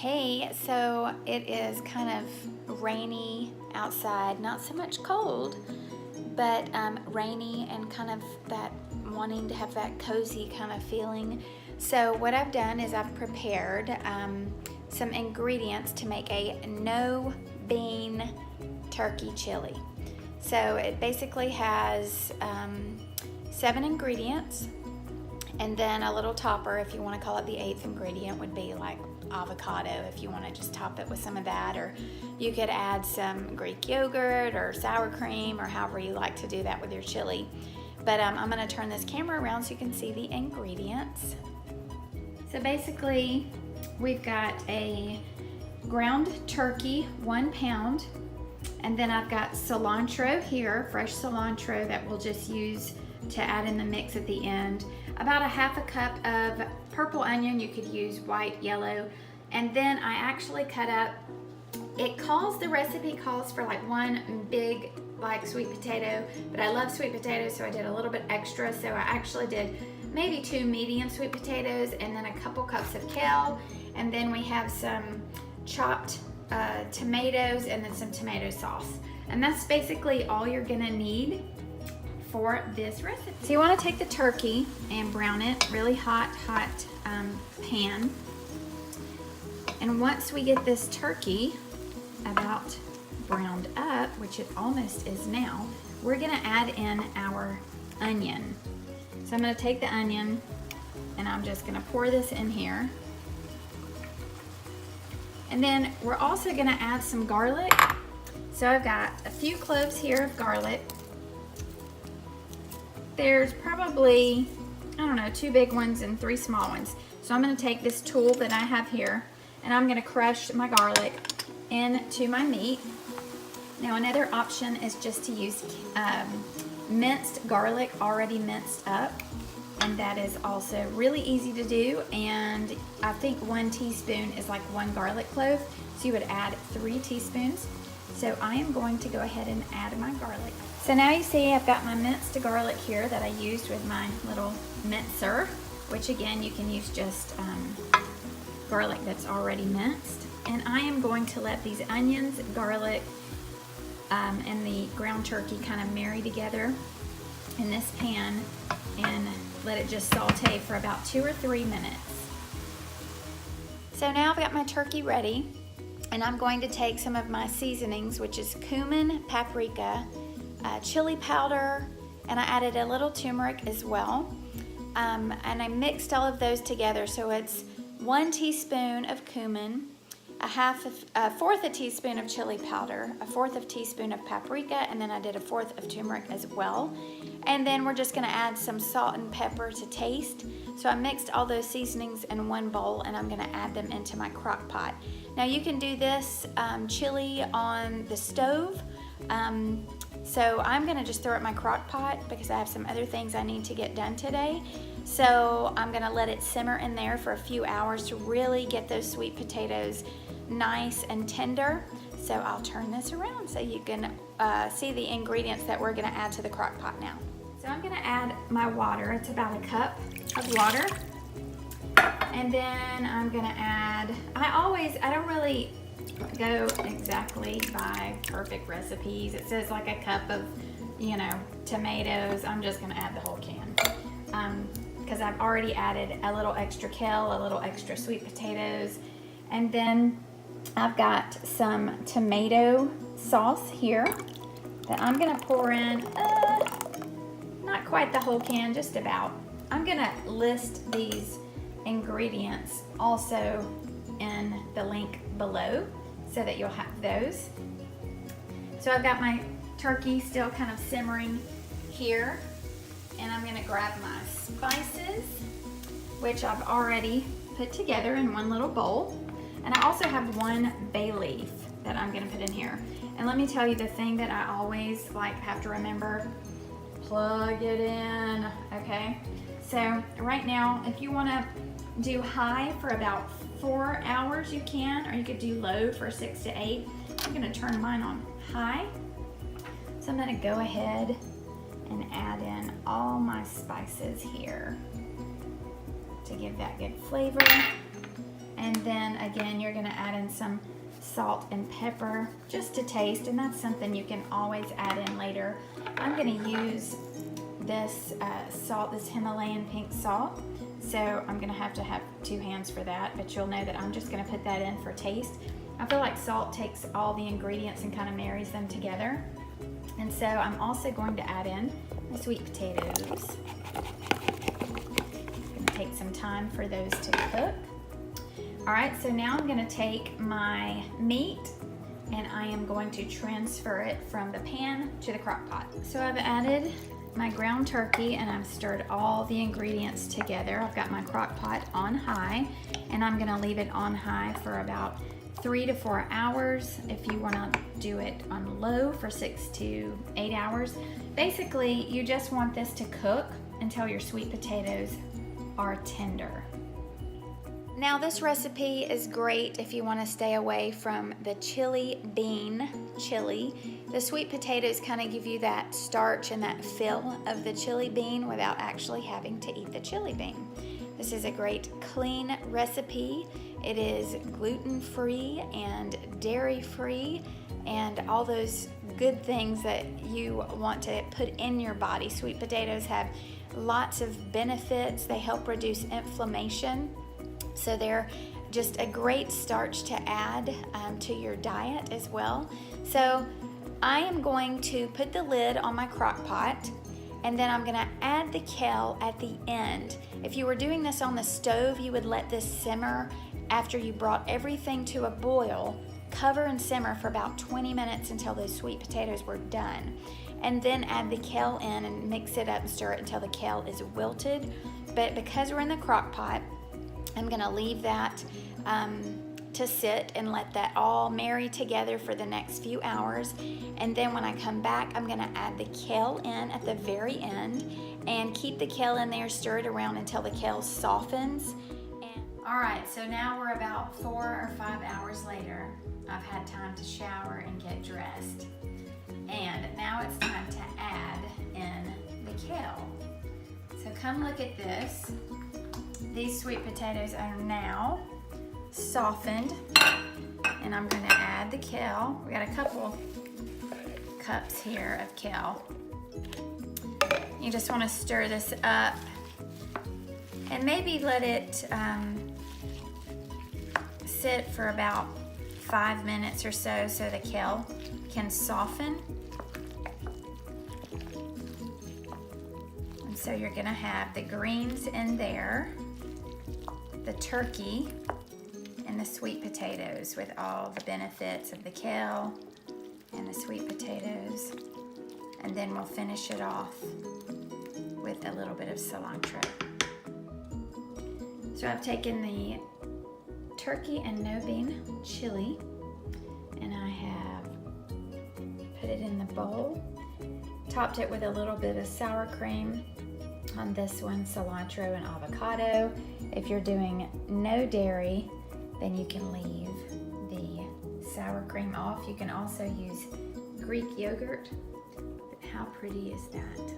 Hey, so it is kind of rainy outside, not so much cold, but rainy and kind of that wanting to have that cozy kind of feeling. So what I've done is I've prepared some ingredients to make a no bean turkey chili. So it basically has 7 ingredients, and then a little topper, if you want to call it the 8th ingredient, would be like avocado, if you want to just top it with some of that, or you could add some Greek yogurt or sour cream, or however you like to do that with your chili. But I'm going to turn this camera around so you can see the ingredients. So basically, we've got a ground turkey, 1 pound, and then I've got cilantro here, fresh cilantro that we'll just use to add in the mix at the end. About a 1/2 cup of purple onion, you could use white, yellow, and then I actually cut up, the recipe calls for like 1 big like sweet potato, but I love sweet potatoes, so I did a little bit extra. So I actually did maybe 2 medium sweet potatoes and then a couple cups of kale, and then we have some chopped tomatoes and then some tomato sauce. And that's basically all you're gonna need for this recipe. So you want to take the turkey and brown it, really hot pan. And once we get this turkey about browned up, which it almost is now, we're gonna add in our onion. So I'm gonna take the onion and I'm just gonna pour this in here. And then we're also gonna add some garlic. So I've got a few cloves here of garlic. There's probably, I don't know, 2 big ones and 3 small ones. So I'm gonna take this tool that I have here and I'm gonna crush my garlic into my meat. Now another option is just to use minced garlic, already minced up. And that is also really easy to do. And I think 1 teaspoon is like 1 garlic clove. So you would add 3 teaspoons. So I am going to go ahead and add my garlic. So now you see I've got my minced garlic here that I used with my little mincer, which again, you can use just garlic that's already minced. And I am going to let these onions, garlic, and the ground turkey kind of marry together in this pan and let it just saute for about 2 or 3 minutes. So now I've got my turkey ready, and I'm going to take some of my seasonings, which is cumin, paprika, chili powder, and I added a little turmeric as well. And I mixed all of those together. So it's 1 teaspoon of cumin, a 1/4 a teaspoon of chili powder, a 1/4 teaspoon of paprika, and then I did a 1/4 of turmeric as well. And then we're just gonna add some salt and pepper to taste. So I mixed all those seasonings in 1 bowl, and I'm gonna add them into my crock pot. Now you can do this chili on the stove. So I'm gonna just throw it in my crock pot because I have some other things I need to get done today. So I'm gonna let it simmer in there for a few hours to really get those sweet potatoes nice and tender. So I'll turn this around so you can see the ingredients that we're gonna add to the crock pot now. So I'm gonna add my water. It's about 1 cup of water. And then I'm gonna add, I don't really go exactly by perfect recipes. It says like 1 cup of, tomatoes. I'm just gonna add the whole can. Because I've already added a little extra kale, a little extra sweet potatoes. And then I've got some tomato sauce here that I'm gonna pour in, not quite the whole can, just about. I'm gonna list these ingredients also in the link below so that you'll have those. So I've got my turkey still kind of simmering here, and I'm gonna grab my spices, which I've already put together in 1 little bowl. And I also have 1 bay leaf that I'm gonna put in here. And let me tell you the thing that I always have to remember, plug it in, okay? So right now, if you wanna do high for about 4 hours, you can, or you could do low for 6 to 8. I'm gonna turn mine on high. So I'm gonna go ahead and add in all my spices here to give that good flavor. And then again, you're gonna add in some salt and pepper just to taste, and that's something you can always add in later. I'm gonna use this salt, this Himalayan pink salt. So I'm gonna have to have 2 hands for that, but you'll know that I'm just gonna put that in for taste. I feel like salt takes all the ingredients and kind of marries them together. And so I'm also going to add in my sweet potatoes. It's gonna take some time for those to cook. All right, so now I'm gonna take my meat and I am going to transfer it from the pan to the crock pot. So I've added my ground turkey and I've stirred all the ingredients together. I've got my crock pot on high and I'm gonna leave it on high for about 3 to 4 hours. If you wanna do it on low for 6 to 8 hours. Basically, you just want this to cook until your sweet potatoes are tender. Now this recipe is great if you want to stay away from the chili bean chili. The sweet potatoes kind of give you that starch and that fill of the chili bean without actually having to eat the chili bean. This is a great clean recipe. It is gluten-free and dairy-free and all those good things that you want to put in your body. Sweet potatoes have lots of benefits. They help reduce inflammation. So they're just a great starch to add to your diet as well. So I am going to put the lid on my crock pot and then I'm gonna add the kale at the end. If you were doing this on the stove, you would let this simmer after you brought everything to a boil, cover and simmer for about 20 minutes until those sweet potatoes were done. And then add the kale in and mix it up and stir it until the kale is wilted. But because we're in the crock pot, I'm gonna leave that to sit and let that all marry together for the next few hours. And then when I come back, I'm gonna add the kale in at the very end and keep the kale in there, stir it around until the kale softens. All right, so now we're about 4 or 5 hours later. I've had time to shower and get dressed. And now it's time to add in the kale. So come look at this. These sweet potatoes are now softened, and I'm gonna add the kale. We got a couple cups here of kale. You just wanna stir this up and maybe let it sit for about 5 minutes or so the kale can soften. And so you're gonna have the greens in there, the turkey, and the sweet potatoes with all the benefits of the kale and the sweet potatoes. And then we'll finish it off with a little bit of cilantro. So I've taken the turkey and no bean chili and I have put it in the bowl, topped it with a little bit of sour cream. On this one, cilantro and avocado. If you're doing no dairy, then you can leave the sour cream off. You can also use Greek yogurt. How pretty is that?